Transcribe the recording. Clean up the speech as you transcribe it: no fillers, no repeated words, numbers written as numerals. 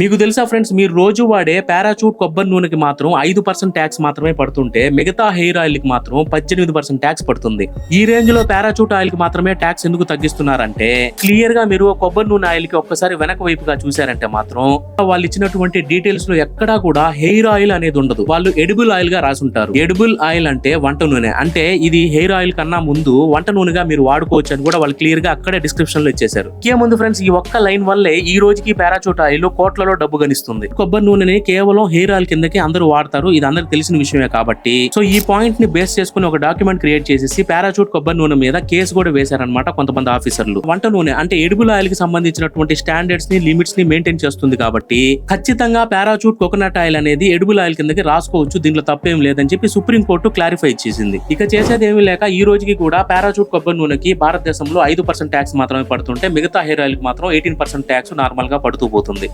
మీకు తెలుసా ఫ్రెండ్స్, మీరు రోజు వాడే పారాచూట్ కొబ్బరి నూనెకి మాత్రం 5% ట్యాక్స్ మాత్రమే పడుతుంటే మిగతా హెయిర్ ఆయిల్ కి మాత్రం 18% ట్యాక్స్ పడుతుంది. ఈ రేంజ్ లో పారాచూట్ ఆయిల్ కి మాత్రమే ట్యాక్స్ ఎందుకు తగ్గిస్తున్నారంటే, క్లియర్ గా మీరు కొబ్బరి నూనె ఆయిల్ కి ఒక్కసారి వెనక వైపుగా చూసారంటే మాత్రం వాళ్ళు ఇచ్చినటువంటి డీటెయిల్స్ లో ఎక్కడా కూడా హెయిర్ ఆయిల్ అనేది ఉండదు. వాళ్ళు ఎడిబుల్ ఆయిల్ గా రాసుంటారు. ఎడిబుల్ ఆయిల్ అంటే వంట నూనె, అంటే ఇది హెయిర్ ఆయిల్ కన్నా ముందు వంట నూనెగా మీరు వాడుకోవచ్చు అని కూడా వాళ్ళు క్లియర్ గా అక్కడే డిస్క్రిప్షన్ లో ఇచ్చేశారు. ముందు ఫ్రెండ్స్, ఈ ఒక్క లైన్ వల్లే ఈ రోజుకి పారాచూట్ ఆయిల్ కోట్లలో డబ్బు గనిస్తుంది. కొబ్బరి నూనెని కేవలం హెయిర్ ఆయిల్ కిందకి అందరూ వాడతారు, ఇది అందరికి తెలిసిన విషయమే కాబట్టి సో ఈ పాయింట్ ని బేస్ చేసుకుని ఒక డాక్యుమెంట్ క్రియేట్ చేసేసి పారాచూట్ కొబ్బరి నూనె మీద కేసు కూడా వేశారనమాట కొంతమంది ఆఫీసర్లు. వంట నూనె అంటే ఎడిబుల్ ఆయిల్ కి సంబంధించినటువంటి స్టాండర్డ్స్ ని లిమిట్స్ ని మెయింటైన్ చేస్తుంది కాబట్టి ఖచ్చితంగా పారాచూట్ కోకోనట్ ఆయిల్ అనేది ఎడిబుల్ ఆయిల్ కిందకి రాసుకోవచ్చు, దీంట్లో తప్పేం లేదని చెప్పి సుప్రీం కోర్టు క్లారిఫై చేసింది. ఇక చేసేది ఏమీ లేక ఈ రోజుకి కూడా పారాచూట్ కొబ్బరి నూనెకి భారతదేశంలో 5% ట్యాక్స్ మాత్రమే పడుతుంటే మిగతా హెయిర్ ఆయిల్ కి మాత్రం 18% ట్యాక్స్ నార్మల్ గా పడుతూ పోతుంది.